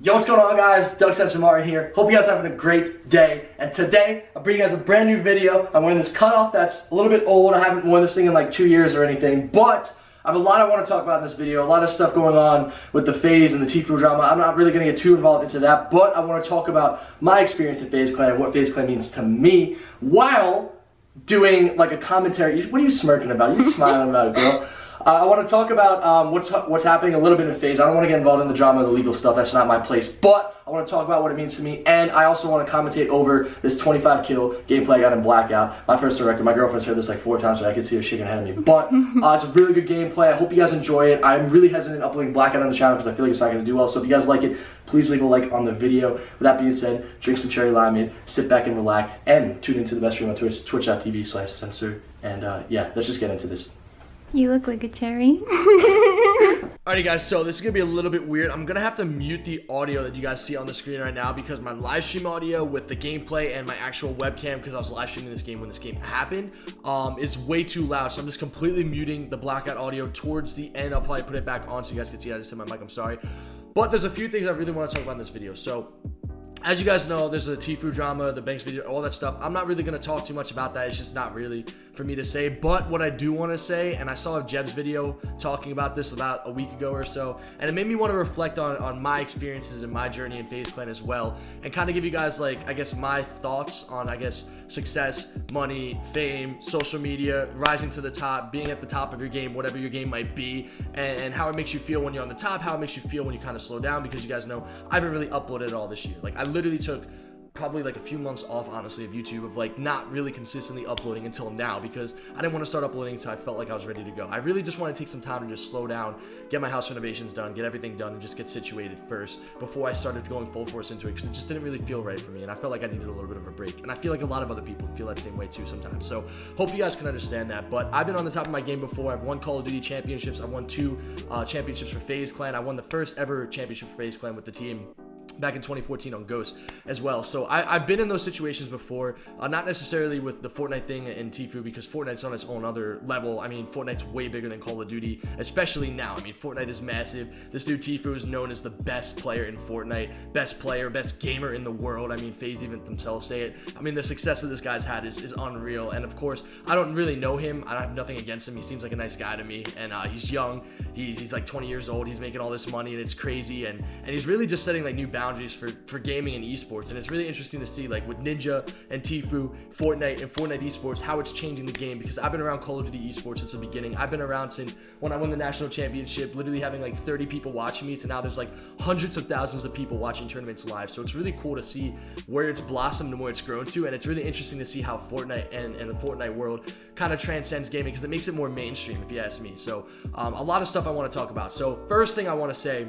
Yo, what's going on, guys? Doug Sensor Martin here. Hope you guys are having a great day. And today, I'm bringing you guys a brand new video. I'm wearing this cutoff that's a little bit old. I haven't worn this thing in like 2 years or anything, but I have a lot I want to talk about in this video. A lot of stuff going on with the FaZe and the Tfue drama. I'm not really going to get too involved into that, but I want to talk about my experience at FaZe Clan and what FaZe Clan means to me while doing like a commentary. What are you smirking about? You smiling about it, girl? I want to talk about what's happening a little bit in FaZe. I don't want to get involved in the drama and the legal stuff. That's not my place. But I want to talk about what it means to me. And I also want to commentate over this 25 kill gameplay I got in Blackout. My personal record. My girlfriend's heard this like 4 times, so I can see her shaking her head at me. But it's a really good gameplay. I hope you guys enjoy it. I'm really hesitant uploading Blackout on the channel because I feel like it's not going to do well. So if you guys like it, please leave a like on the video. With that being said, drink some cherry limeade, sit back and relax, and tune into the best stream on Twitch, twitch.tv/censor. And yeah, let's just get into this. You look like a cherry. Alrighty guys, so this is going to be a little bit weird. I'm going to have to mute the audio that you guys see on the screen right now because my live stream audio with the gameplay and my actual webcam, because I was live streaming this game when this game happened, is way too loud. So I'm just completely muting the Blackout audio towards the end. I'll probably put it back on so you guys can see I just hit my mic. I'm sorry. But there's a few things I really want to talk about in this video. So as you guys know, there's a Tfue drama, the Banks video, all that stuff. I'm not really going to talk too much about that. It's just not really for me to say. But what I do want to say, and I saw Jeb's video talking about this about a week ago or so, and it made me want to reflect on my experiences and my journey in FaZe Clan as well, and kind of give you guys, like, I guess, my thoughts on, I guess, success, money, fame, social media, rising to the top, being at the top of your game, whatever your game might be, and how it makes you feel when you're on the top, how it makes you feel when you kind of slow down, because you guys know I haven't really uploaded at all this year. Like, I literally took probably like a few months off, honestly, of YouTube, of like not really consistently uploading until now, because I didn't want to start uploading until I felt like I was ready to go. I really just want to take some time to just slow down, get my house renovations done, get everything done, and just get situated first before I started going full force into it, because it just didn't really feel right for me, and I felt like I needed a little bit of a break, and I feel like a lot of other people feel that same way too sometimes. So hope you guys can understand that. But I've been on the top of my game before. I've won Call of Duty championships. I've won 2 championships for FaZe Clan. I won the first ever championship for FaZe Clan with the team back in 2014 on Ghost as well. So I've been in those situations before, not necessarily with the Fortnite thing in Tfue, because Fortnite's on its own other level. I mean, Fortnite's way bigger than Call of Duty, especially now. I mean, Fortnite is massive. This dude Tfue is known as the best player in Fortnite, best player, best gamer in the world. I mean, FaZe even themselves say it. I mean, the success that this guy's had is unreal. And of course, I don't really know him. I have nothing against him. He seems like a nice guy to me, and he's young. He's like 20 years old. He's making all this money, and it's crazy. And he's really just setting like new boundaries for gaming and esports. And it's really interesting to see, like, with Ninja and Tfue, Fortnite and Fortnite esports, how it's changing the game, because I've been around Call of Duty esports since the beginning. I've been around since when I won the national championship, literally having like 30 people watching me, to now there's like hundreds of thousands of people watching tournaments live. So it's really cool to see where it's blossomed and where it's grown to, and it's really interesting to see how Fortnite and the Fortnite world kind of transcends gaming, because it makes it more mainstream, if you ask me. So a lot of stuff I want to talk about. So first thing I want to say,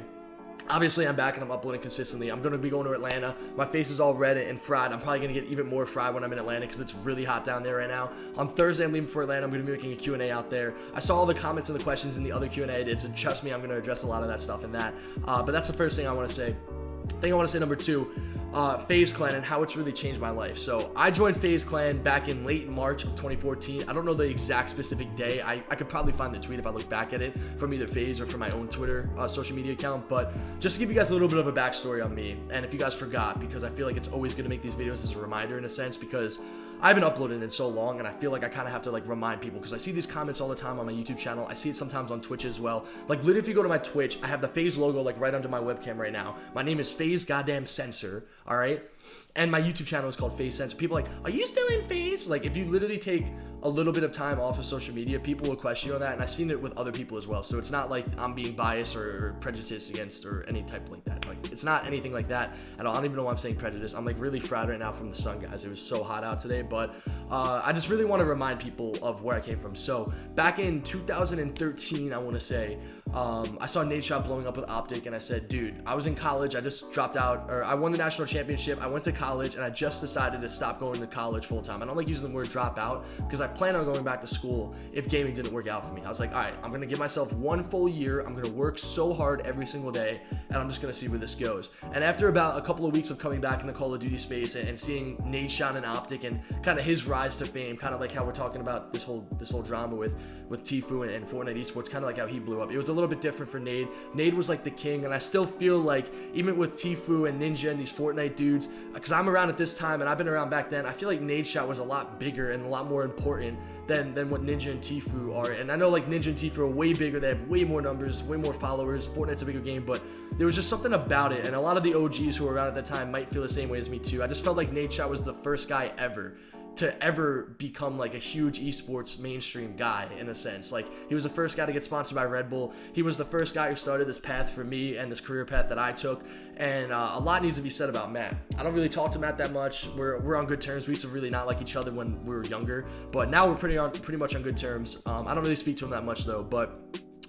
obviously, I'm back and I'm uploading consistently. I'm going to be going to Atlanta. My face is all red and fried. I'm probably going to get even more fried when I'm in Atlanta, because it's really hot down there right now. On Thursday, I'm leaving for Atlanta. I'm going to be making a Q&A out there. I saw all the comments and the questions in the other Q&A I did, so trust me, I'm going to address a lot of that stuff in that. But that's the first thing I want to say. Thing I want to say number 2, FaZe Clan and how it's really changed my life. So I joined FaZe Clan back in late March of 2014. I don't know the exact specific day. I could probably find the tweet if I look back at it from either FaZe or from my own Twitter social media account. But just to give you guys a little bit of a backstory on me, and if you guys forgot, because I feel like it's always good to make these videos as a reminder in a sense, because I haven't uploaded in so long, and I feel like I kind of have to like remind people, because I see these comments all the time on my YouTube channel. I see it sometimes on Twitch as well. Like, literally, if you go to my Twitch, I have the FaZe logo like right under my webcam right now. My name is FaZe goddamn Censor, all right? And my YouTube channel is called FaZe Censor. People are like, are you still in FaZe? Like, if you literally take a little bit of time off of social media, people will question you on that, and I've seen it with other people as well. So it's not like I'm being biased or prejudiced against or any type like that. Like, it's not anything like that at all. I don't even know why I'm saying prejudice. I'm like really fried right now from the sun, guys. It was so hot out today, but I just really want to remind people of where I came from. So back in 2013, I want to say, I saw Nate Shot blowing up with Optic, and I said, dude, I was in college. I just dropped out, or I won the national championship. I went to college, and I just decided to stop going to college full time. I don't like using the word drop out, because I plan on going back to school if gaming didn't work out for me. I was like, all right, I'm going to give myself 1 full year. I'm going to work so hard every single day, and I'm just going to see where this goes. And after about a couple of weeks of coming back in the Call of Duty space and seeing Nate Shot and Optic and kind of his rise to fame, kind of like how we're talking about this whole drama with Tfue and Fortnite esports, kind of like how he blew up. It was a little little bit different for Nade. Nade was like the king, and I still feel like even with Tfue and Ninja and these Fortnite dudes, because I'm around at this time and I've been around back then, I feel like Nade shot was a lot bigger and a lot more important than what Ninja and Tfue are. And I know like Ninja and Tfue are way bigger, they have way more numbers, way more followers, Fortnite's a bigger game, but there was just something about it, and a lot of the OGs who were around at the time might feel the same way as me too. I just felt like Nade Shot was the first guy ever to ever become like a huge esports mainstream guy, in a sense. Like, he was the first guy to get sponsored by Red Bull. He was the first guy who started this path for me and this career path that I took. And a lot needs to be said about Matt. I don't really talk to Matt that much. We're on good terms. We used to really not like each other when we were younger, but now we're pretty much on good terms. I don't really speak to him that much though, but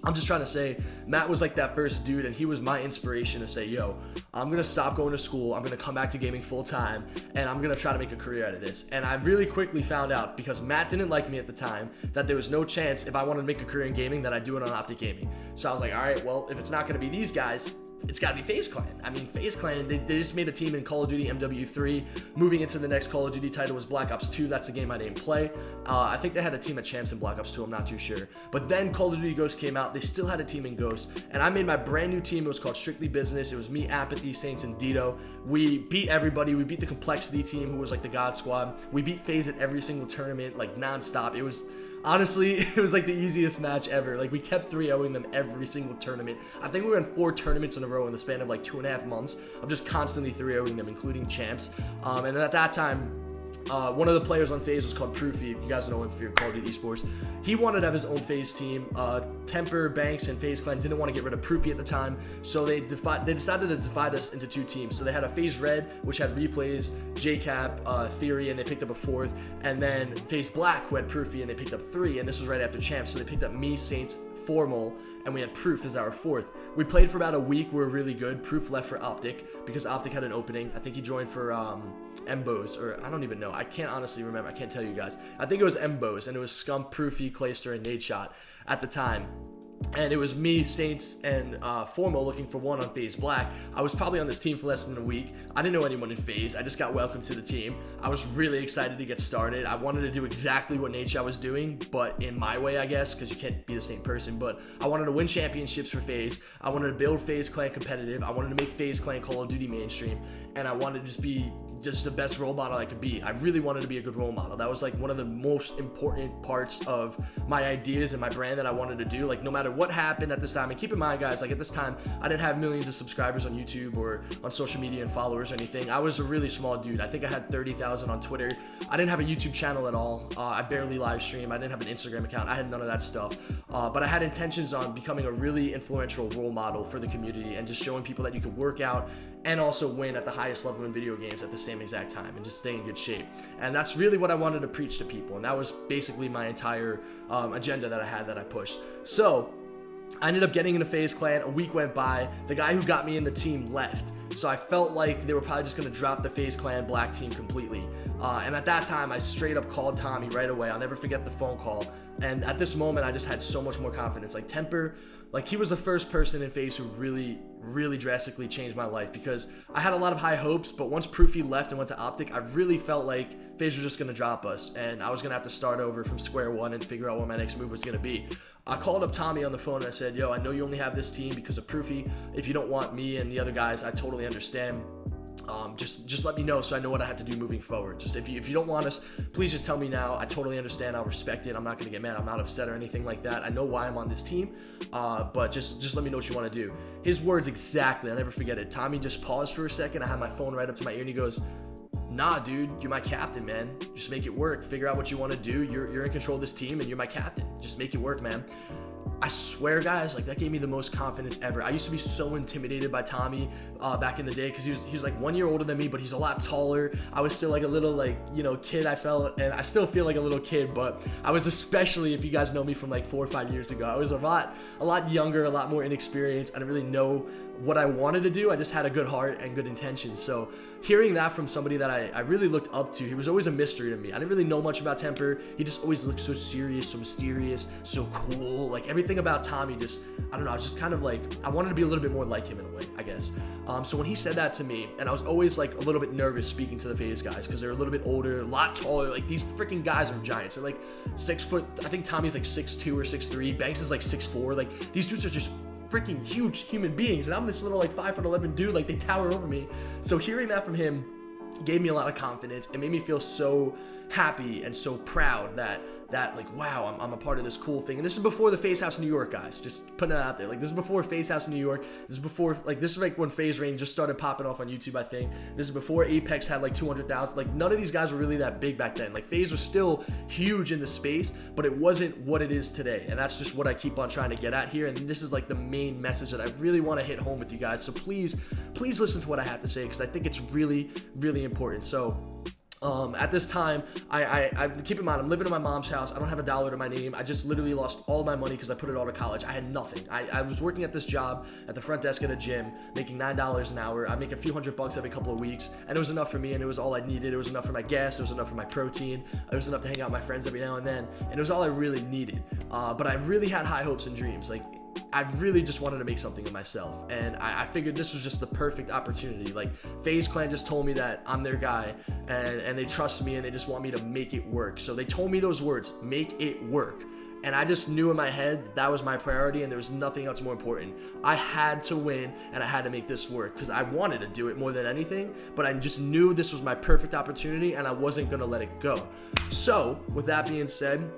I'm just trying to say, Matt was like that first dude, and he was my inspiration to say, yo, I'm going to stop going to school, I'm going to come back to gaming full time, and I'm going to try to make a career out of this. And I really quickly found out, because Matt didn't like me at the time, that there was no chance if I wanted to make a career in gaming that I'd do it on Optic Gaming. So I was like, all right, well, if it's not going to be these guys, it's got to be FaZe Clan. I mean, FaZe Clan, they just made a team in Call of Duty MW3. Moving into the next Call of Duty title was Black Ops 2. That's the game I didn't play. I think they had a team of champs in Black Ops 2. I'm not too sure. But then Call of Duty Ghosts came out. They still had a team in Ghosts. And I made my brand new team. It was called Strictly Business. It was me, Apathy, Saints, and Dito. We beat everybody. We beat the Complexity team, who was like the God Squad. We beat FaZe at every single tournament, like nonstop. It was... Honestly, it was like the easiest match ever. Like, we kept 3-0ing them every single tournament. I think we won 4 tournaments in a row in the span of like 2.5 months of just constantly 3-0ing them, including champs. And at that time, one of the players on FaZe was called Proofy. You guys know him if you're Call of Duty Esports. He wanted to have his own FaZe team. Temper, Banks, and FaZe Clan didn't want to get rid of Proofy at the time, so they decided to divide us into 2 teams. So they had a FaZe Red, which had Replays, JCap, Theory, and they picked up a 4th, and then FaZe Black, who had Proofy, and they picked up 3, and this was right after champs, so they picked up me, Saints, Formal, and we had Proof as our 4th. We played for about a week. We were really good. Proof left for Optic because Optic had an opening. I think he joined for Mbos, or I don't even know. I can't honestly remember. I can't tell you guys. I think it was Mbos, and it was Scump, Proofy, Clayster, and Nade Shot at the time. And it was me, Saints, and Formal looking for one on FaZe Black. I was probably on this team for less than a week. I didn't know anyone in FaZe. I just got welcomed to the team. I was really excited to get started. I wanted to do exactly what Nate Shot was doing, but in my way, I guess, because you can't be the same person. But I wanted to win championships for FaZe. I wanted to build FaZe Clan competitive. I wanted to make FaZe Clan Call of Duty mainstream. And I wanted to just be the best role model I could be. I really wanted to be a good role model. That was like one of the most important parts of my ideas and my brand that I wanted to do. Like, no matter what happened at this time, and keep in mind, guys, like at this time, I didn't have millions of subscribers on YouTube or on social media and followers or anything. I was a really small dude. I think I had 30,000 on Twitter. I didn't have a YouTube channel at all. I barely live stream. I didn't have an Instagram account. I had none of that stuff. But I had intentions on becoming a really influential role model for the community and just showing people that you could work out and also win at the highest level in video games at the same exact time and just stay in good shape. And that's really what I wanted to preach to people. And that was basically my entire agenda that I had, that I pushed. So I ended up getting into FaZe Clan. A week went by. The guy who got me in the team left. So I felt like they were probably just going to drop the FaZe Clan Black team completely. And at that time, I straight up called Tommy right away. I'll never forget the phone call. And at this moment, I just had so much more confidence. Like, Temper, like, he was the first person in FaZe who really drastically changed my life, because I had a lot of high hopes, but once Proofy left and went to Optic, I really felt like FaZe was just going to drop us, and I was going to have to start over from square one and figure out what my next move was going to be. I called up Tommy on the phone and I said, yo, I know you only have this team because of Proofy. If you don't want me and the other guys, I totally understand. Just let me know so I know what I have to do moving forward. Just if you don't want us, please just tell me now. I totally understand. I'll respect it. I'm not gonna get mad. I'm not upset or anything like that. I know why I'm on this team, but just let me know what you want to do. His words exactly. I'll never forget it. Tommy just paused for a second. I had my phone right up to my ear and he goes, nah, dude, you're my captain, man. Just make it work. Figure out what you want to do. You're in control of this team and you're my captain. Just make it work, man. I swear, guys, like, that gave me the most confidence ever. I used to be so intimidated by Tommy back in the day, because he was like 1 year older than me, but he's a lot taller. I was still like a little, like, you know, kid, I felt, and I still feel like a little kid, but I was, especially if you guys know me from like 4 or 5 years ago, I was a lot younger, a lot more inexperienced. I didn't really know what I wanted to do. I just had a good heart and good intentions. So hearing that from somebody that I really looked up to, he was always a mystery to me. I didn't really know much about Temper. He just always looked so serious, so mysterious, so cool. Like, everything about Tommy just, I don't know, I was just kind of like, I wanted to be a little bit more like him in a way, I guess. So when he said that to me, and I was always like a little bit nervous speaking to the FaZe guys, because they're a little bit older, a lot taller. Like, these freaking guys are giants. They're like 6 foot, I think Tommy's like 6'2" or 6'3". Banks is like 6'4". Like, these dudes are just freaking huge human beings, and I'm this little like 5'11" dude. Like, they tower over me. So hearing that from him gave me a lot of confidence. It made me feel so happy and so proud that like, wow, I'm a part of this cool thing. And this is before the FaZe House New York, guys. Just putting that out there. Like, this is before FaZe House New York. This is before, like, this is like when FaZe Rain just started popping off on YouTube, I think. This is before Apex had like 200,000. Like, none of these guys were really that big back then. Like, FaZe was still huge in the space, but it wasn't what it is today. And that's just what I keep on trying to get at here. And this is like the main message that I really want to hit home with you guys. So please listen to what I have to say, because I think it's really, really important. So at this time, I keep in mind, I'm living in my mom's house. I don't have $1 to my name. I just literally lost all my money because I put it all to college. I had nothing. I was working at this job at the front desk at a gym, making $9 an hour. I make a few $100 every couple of weeks, and it was enough for me, and it was all I needed. It was enough for my gas. It was enough for my protein. It was enough to hang out with my friends every now and then, and it was all I really needed. But I really had high hopes and dreams. Like, I really just wanted to make something of myself, and I figured this was just the perfect opportunity. Like, FaZe Clan just told me that I'm their guy, and they trust me, and they just want me to make it work. So they told me those words, make it work. And I just knew in my head that was my priority, and there was nothing else more important. I had to win, and I had to make this work, because I wanted to do it more than anything, but I just knew this was my perfect opportunity, and I wasn't going to let it go. So with that being said,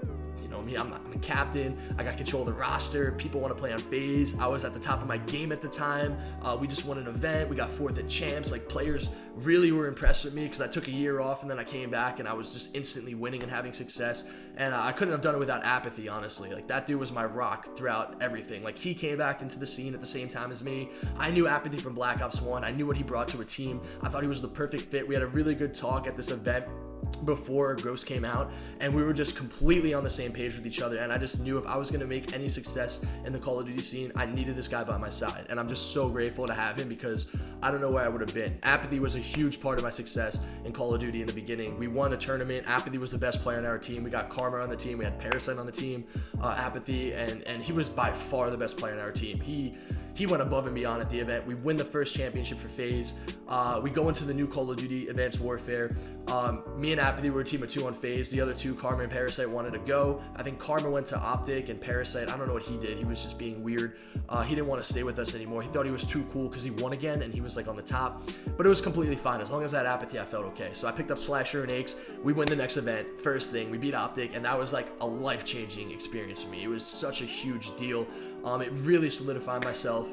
I'm a captain. I got control of the roster. People want to play on FaZe. I was at the top of my game at the time. We just won an event. We got 4th at champs. Like, players really were impressed with me, because I took a year off, and then I came back, and I was just instantly winning and having success. And I couldn't have done it without Apathy, honestly. Like, that dude was my rock throughout everything. Like, he came back into the scene at the same time as me. I knew Apathy from Black Ops 1. I knew what he brought to a team. I thought he was the perfect fit. We had a really good talk at this event before Ghost came out, and we were just completely on the same page with each other. And I just knew if I was going to make any success in the Call of Duty scene, I needed this guy by my side, and I'm just so grateful to have him, because I don't know where I would have been. Apathy was a huge part of my success in Call of Duty in the beginning. We won a tournament. Apathy was the best player on our team. We got Karma on the team. We had Parasite on the team, Apathy, and he was by far the best player on our team. He went above and beyond at the event. We win the first championship for FaZe. We go into the new Call of Duty Advanced Warfare. Me and Apathy were a team of 2 on FaZe. The other 2, Karma and Parasite, wanted to go. I think Karma went to Optic, and Parasite, I don't know what he did. He was just being weird. He didn't want to stay with us anymore. He thought he was too cool because he won again, and he was like on the top. But it was completely fine. As long as I had Apathy, I felt okay. So I picked up Slasher and Aches. We win the next event. First thing, we beat Optic, and that was like a life-changing experience for me. It was such a huge deal. It really solidified myself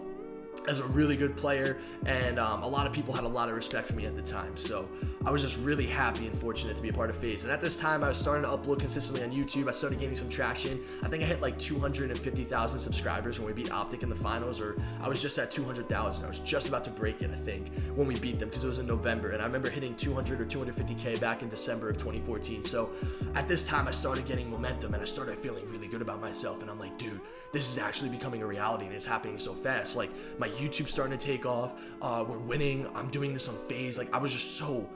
as a really good player, and a lot of people had a lot of respect for me at the time. So I was just really happy and fortunate to be a part of FaZe. And at this time, I was starting to upload consistently on YouTube. I started gaining some traction. I think I hit like 250,000 subscribers when we beat Optic in the finals, or I was just at 200,000. I was just about to break it, I think, when we beat them, because it was in November. And I remember hitting 200 or 250K back in December of 2014. So at this time, I started getting momentum, and I started feeling really good about myself. And I'm like, dude, this is actually becoming a reality, and it's happening so fast. Like, my YouTube's starting to take off. We're winning. I'm doing this on FaZe. Like, I was just so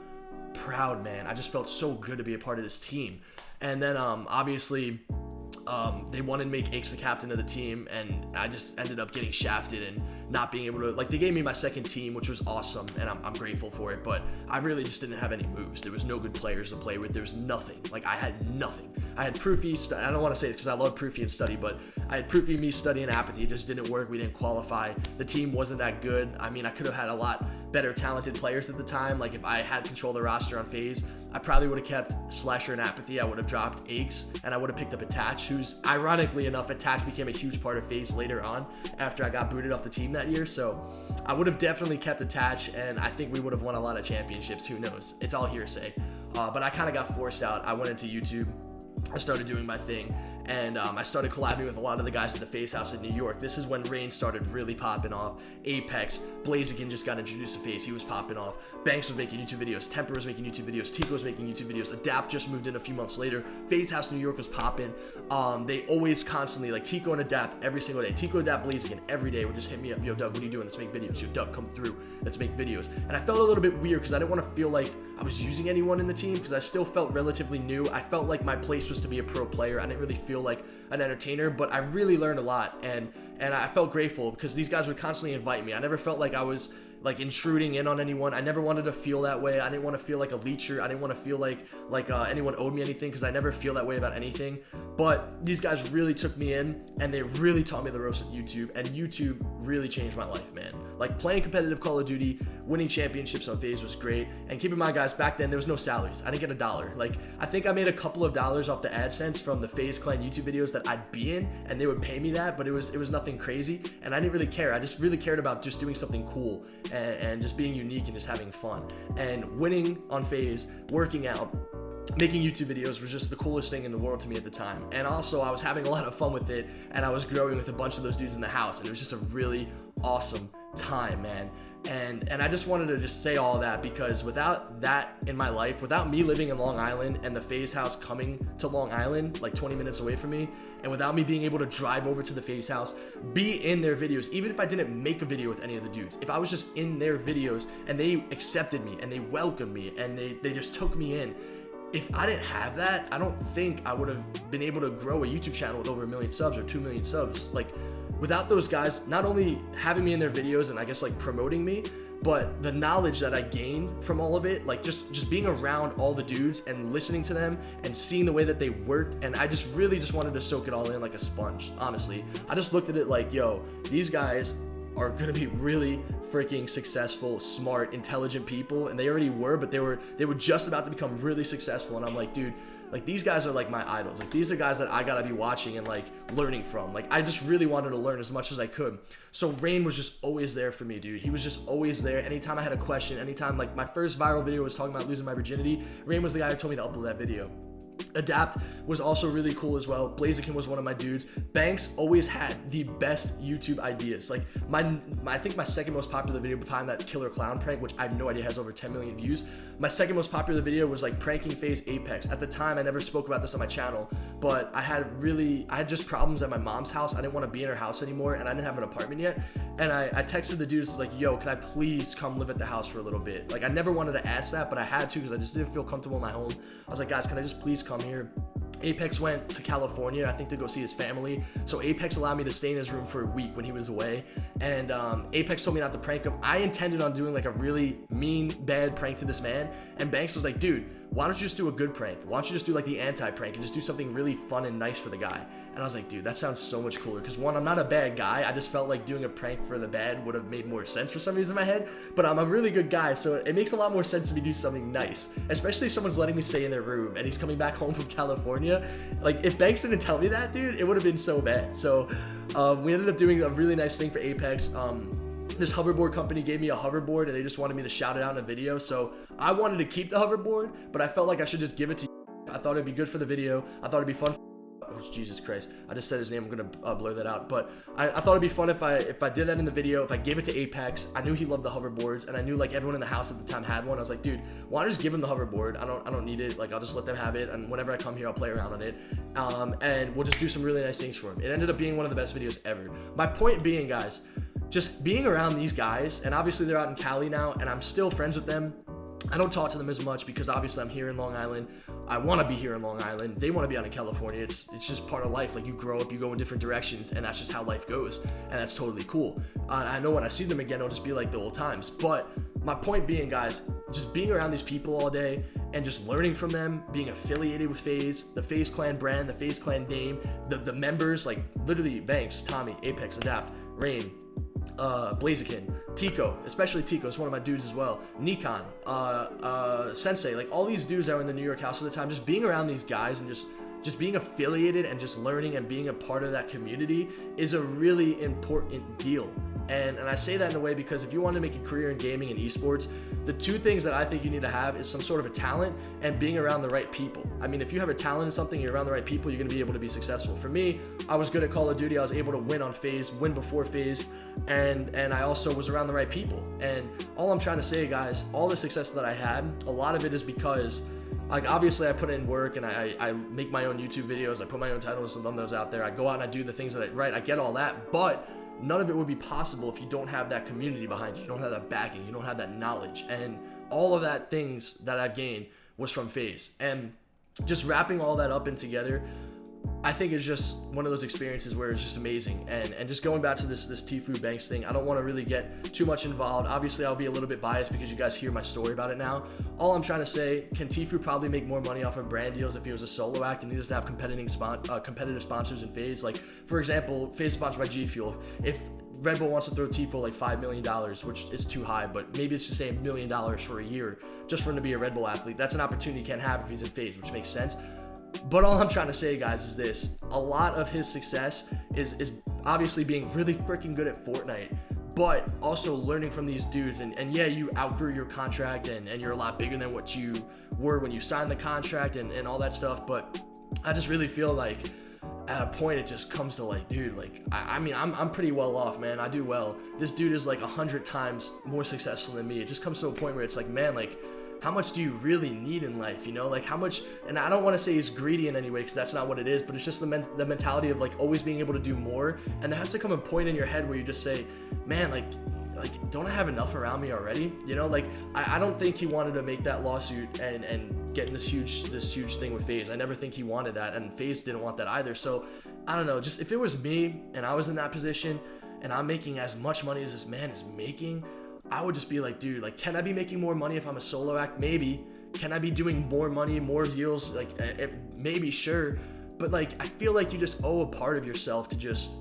proud, man. I just felt so good to be a part of this team. And then obviously they wanted to make Aches the captain of the team, and I just ended up getting shafted and not being able to, like, they gave me my second team, which was awesome, and I'm grateful for it, but I really just didn't have any moves. There was no good players to play with. There was nothing. Like, I had nothing. I had Proofy, I don't want to say it because I love Proofy and Study, but I had Proofy, me, Study, and Apathy. It just didn't work. We didn't qualify. The team wasn't that good. I mean, I could have had a lot better talented players at the time. Like, if I had control of the roster on FaZe, I probably would have kept Slasher and Apathy. I would have dropped Aches, and I would have picked up Attach, who's, ironically enough, Attach became a huge part of FaZe later on after I got booted off the team that year. So I would have definitely kept Attach, and I think we would have won a lot of championships. Who knows? It's all hearsay. But I kind of got forced out. I went into YouTube. I started doing my thing, and I started collabing with a lot of the guys at the FaZe House in New York. This is when Rain started really popping off. Apex, Blaziken just got introduced to FaZe. He was popping off. Banks was making YouTube videos. Temper was making YouTube videos. Tico was making YouTube videos. Adapt just moved in a few months later. FaZe House New York was popping. They always constantly, like, Tico and Adapt every single day. Tico, Adapt, Blaziken every day would just hit me up. Yo, Doug, what are you doing? Let's make videos. Yo, Doug, come through. Let's make videos. And I felt a little bit weird because I didn't want to feel like I was using anyone in the team, because I still felt relatively new. I felt like my place was to be a pro player. I didn't really feel like an entertainer, but I really learned a lot, and I felt grateful because these guys would constantly invite me. I never felt like I was like intruding in on anyone. I never wanted to feel that way. I didn't want to feel like a leecher. I didn't want to feel like anyone owed me anything, because I never feel that way about anything. But these guys really took me in, and they really taught me the ropes of YouTube, and YouTube really changed my life, man. Like playing competitive Call of Duty, winning championships on FaZe was great. And keep in mind, guys, back then there was no salaries. I didn't get $1. Like I think I made a couple of dollars off the AdSense from the FaZe Clan YouTube videos that I'd be in, and they would pay me that, but it was nothing crazy, and I didn't really care. I just really cared about just doing something cool and just being unique and just having fun. And winning on FaZe, working out, making YouTube videos was just the coolest thing in the world to me at the time. And also I was having a lot of fun with it, and I was growing with a bunch of those dudes in the house, and it was just a really awesome time, man. And I just wanted to just say all that, because without that in my life, without me living in Long Island and the FaZe house coming to Long Island like 20 minutes away from me, and without me being able to drive over to the FaZe house, be in their videos, even if I didn't make a video with any of the dudes, if I was just in their videos and they accepted me and they welcomed me and they just took me in, if I didn't have that, I don't think I would have been able to grow a YouTube channel with over 1 million subs or 2 million subs. Like without those guys not only having me in their videos and I guess like promoting me, but the knowledge that I gained from all of it, like just being around all the dudes and listening to them and seeing the way that they worked, and I just really just wanted to soak it all in like a sponge, honestly. I just looked at it like, yo, these guys are gonna be really freaking successful, smart, intelligent people, and they already were, but they were just about to become really successful, and I'm like, dude, like these guys are like my idols. Like these are guys that I gotta be watching and like learning from. Like I just really wanted to learn as much as I could. So Rain was just always there for me, dude. He was just always there. Anytime I had a question, anytime, like my first viral video was talking about losing my virginity, Rain was the guy who told me to upload that video. Adapt was also really cool as well. Blaziken was one of my dudes. Banks always had the best YouTube ideas. Like I think my second most popular video behind that killer clown prank, which I have no idea has over 10 million views. My second most popular video was like pranking FaZe Apex. At the time, I never spoke about this on my channel, but I had just problems at my mom's house. I didn't want to be in her house anymore, and I didn't have an apartment yet. And I texted the dudes like, yo, can I please come live at the house for a little bit? Like I never wanted to ask that, but I had to because I just didn't feel comfortable in my home. I was like, guys, can I just please come here? Apex went to California, I think, to go see his family. So Apex allowed me to stay in his room for a week when he was away. And Apex told me not to prank him. I intended on doing like a really mean, bad prank to this man. And Banks was like, dude, why don't you just do a good prank? Why don't you just do like the anti-prank and just do something really fun and nice for the guy? And I was like, dude, that sounds so much cooler. Because one, I'm not a bad guy. I just felt like doing a prank for the bad would have made more sense for some reason in my head. But I'm a really good guy, so it makes a lot more sense to me do something nice. Especially if someone's letting me stay in their room and he's coming back home from California. Like, if Banks didn't tell me that, dude, it would have been so bad. So we ended up doing a really nice thing for Apex. This hoverboard company gave me a hoverboard, and they just wanted me to shout it out in a video. So I wanted to keep the hoverboard, but I felt like I should just give it to you. I thought it'd be good for the video. I thought it'd be fun. Oh, Jesus Christ. I just said his name. I'm going to blur that out. But I thought it'd be fun if I did that in the video, if I gave it to Apex. I knew he loved the hoverboards, and I knew like everyone in the house at the time had one. I was like, dude, why don't I just give him the hoverboard? I don't need it. Like, I'll just let them have it, and whenever I come here, I'll play around on it. And we'll just do some really nice things for him. It ended up being one of the best videos ever. My point being, guys, just being around these guys, and obviously they're out in Cali now, and I'm still friends with them. I don't talk to them as much because obviously I'm here in Long Island. I want to be here in Long Island. They want to be out in California. It's just part of life. Like, you grow up, you go in different directions, and that's just how life goes, and that's totally cool. I know when I see them again, it'll just be like the old times. But my point being, guys, just being around these people all day and just learning from them, being affiliated with FaZe, the FaZe Clan brand, the FaZe Clan name, the members, like literally Banks, Tommy, Apex, Adapt, Rain, Blaziken, Tico, especially Tico is one of my dudes as well, Nikon, Sensei, like all these dudes that were in the New York house at the time. Just being around these guys and just being affiliated and just learning and being a part of that community is a really important deal. And I say that in a way because if you want to make a career in gaming and esports, the two things that I think you need to have is some sort of a talent and being around the right people. I mean, if you have a talent in something, you're around the right people, you're going to be able to be successful. For me, I was good at Call of Duty. I was able to win on FaZe, win before FaZe, and I also was around the right people. And all I'm trying to say, guys, all the success that I had, a lot of it is because, like, obviously I put in work and I make my own YouTube videos. I put my own titles and thumbnails out there. I go out and I do the things that I write. I get all that, but none of it would be possible if you don't have that community behind you. You don't have that backing. You don't have that knowledge. And all of that things that I've gained was from FaZe. And just wrapping all that up in together, I think it's just one of those experiences where it's just amazing. And just going back to this Tfue Banks thing, I don't want to really get too much involved. Obviously, I'll be a little bit biased because you guys hear my story about it now. All I'm trying to say, can Tfue probably make more money off of brand deals if he was a solo act and he doesn't have competitive sponsors in FaZe? Like, for example, FaZe is sponsored by G Fuel. If Red Bull wants to throw Tfue like $5 million, which is too high, but maybe it's just say $1 million for a year just for him to be a Red Bull athlete. That's an opportunity he can't have if he's in FaZe, which makes sense. But all I'm trying to say, guys, is this. A lot of his success is obviously being really freaking good at Fortnite, but also learning from these dudes. And yeah, you outgrew your contract and you're a lot bigger than what you were when you signed the contract and all that stuff. But I just really feel like at a point it just comes to like, dude, like, I mean, I'm pretty well off, man. I do well. This dude is like 100 times more successful than me. It just comes to a point where it's like, man, like, how much do you really need in life, you know? Like, how much, and I don't want to say he's greedy in any way because that's not what it is, but it's just the mentality of like always being able to do more. And there has to come a point in your head where you just say, man, like don't I have enough around me already? You know, like I don't think he wanted to make that lawsuit and get in this huge thing with FaZe. I never think he wanted that, and FaZe didn't want that either. So I don't know, just if it was me and I was in that position and I'm making as much money as this man is making, I would just be like, dude, like, can I be making more money if I'm a solo act? Maybe. Can I be doing more money, more deals? Like, maybe, sure. But like, I feel like you just owe a part of yourself to just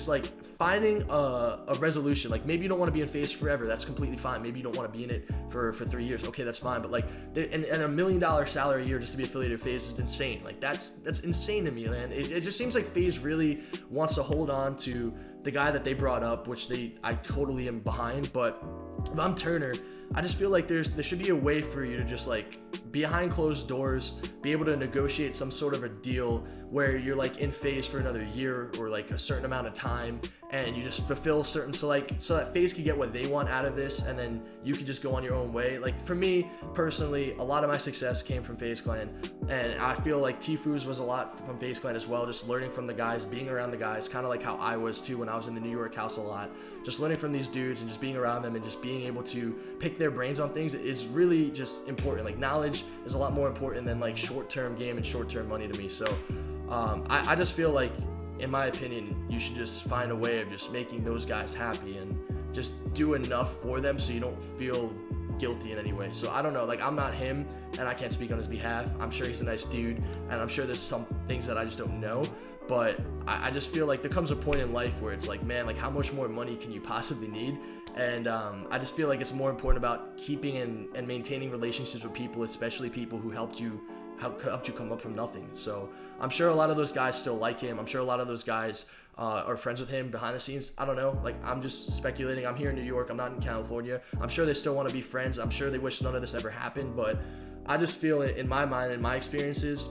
like finding a resolution. Like, maybe you don't want to be in FaZe forever. That's completely fine. Maybe you don't want to be in it for 3 years. Okay, that's fine. But like, and $1 million salary a year just to be affiliated with FaZe is insane. Like, that's insane to me, man. It just seems like FaZe really wants to hold on to the guy that they brought up, which I totally am behind. But if I'm Turner, I just feel like there should be a way for you to just like behind closed doors, be able to negotiate some sort of a deal where you're like in FaZe for another year or like a certain amount of time, and you just fulfill certain, so that FaZe could get what they want out of this, and then you could just go on your own way. Like, for me personally, a lot of my success came from FaZe Clan, and I feel like Tfue's was a lot from FaZe Clan as well, just learning from the guys, being around the guys, kind of like how I was too when I was in the New York house a lot, just learning from these dudes and just being around them and just being able to pick their brains on things is really just important. Like, knowledge is a lot more important than like short-term game and short-term money to me. So I just feel like, in my opinion, you should just find a way of just making those guys happy and just do enough for them so you don't feel guilty in any way. So I don't know, like, I'm not him and I can't speak on his behalf. I'm sure he's a nice dude and I'm sure there's some things that I just don't know, but I just feel like there comes a point in life where it's like, man, like, how much more money can you possibly need? And I just feel like it's more important about keeping and maintaining relationships with people, especially people who helped you come up from nothing. So I'm sure a lot of those guys still like him. I'm sure a lot of those guys are friends with him behind the scenes. I don't know. Like, I'm just speculating. I'm here in New York. I'm not in California. I'm sure they still want to be friends. I'm sure they wish none of this ever happened. But I just feel, in my mind, in my experiences,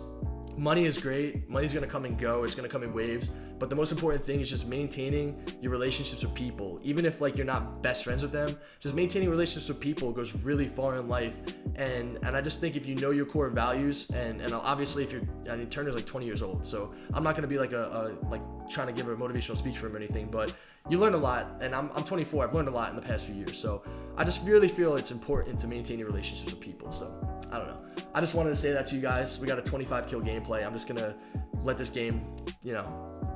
money is great. Money's going to come and go. It's going to come in waves. But the most important thing is just maintaining your relationships with people. Even if like you're not best friends with them, just maintaining relationships with people goes really far in life. And I just think if you know your core values, and obviously if Turner's like 20 years old, so I'm not going to be like like trying to give a motivational speech for him or anything, but you learn a lot. And I'm 24. I've learned a lot in the past few years. So I just really feel it's important to maintain your relationships with people. So I don't know. I just wanted to say that to you guys. We got a 25 kill gameplay. I'm just going to let this game,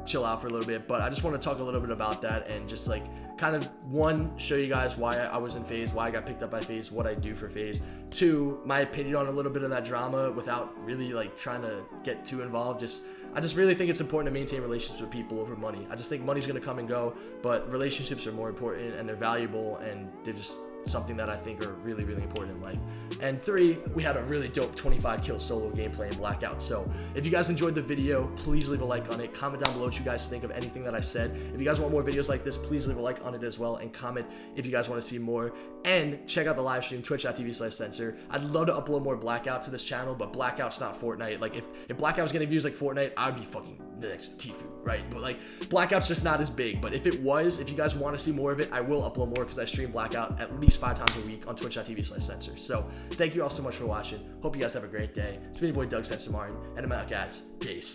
chill out for a little bit, but I just want to talk a little bit about that and just like kind of, one, show you guys why I was in FaZe, why I got picked up by FaZe, what I do for FaZe. Two, my opinion on a little bit of that drama without really like trying to get too involved. I just really think it's important to maintain relationships with people over money. I just think money's going to come and go, but relationships are more important and they're valuable and they're just something that I think are really, really important in life. And three, we had a really dope 25 kill solo gameplay in Blackout. So if you guys enjoyed the video, please leave a like on it. Comment down below what you guys think of anything that I said. If you guys want more videos like this, please leave a like on it as well, and comment if you guys want to see more. And check out the live stream, twitch.tv/censor. I'd love to upload more Blackout to this channel, but Blackout's not Fortnite. Like, if Blackout was getting views like Fortnite, I'd be fucking the next Tfue, right? But like, Blackout's just not as big. But if it was, if you guys want to see more of it, I will upload more because I stream Blackout at least 5 times a week on twitch.tv/censor. So thank you all so much for watching. Hope you guys have a great day. It's been your boy Doug Censor Martin, and I'm out, guys. Peace.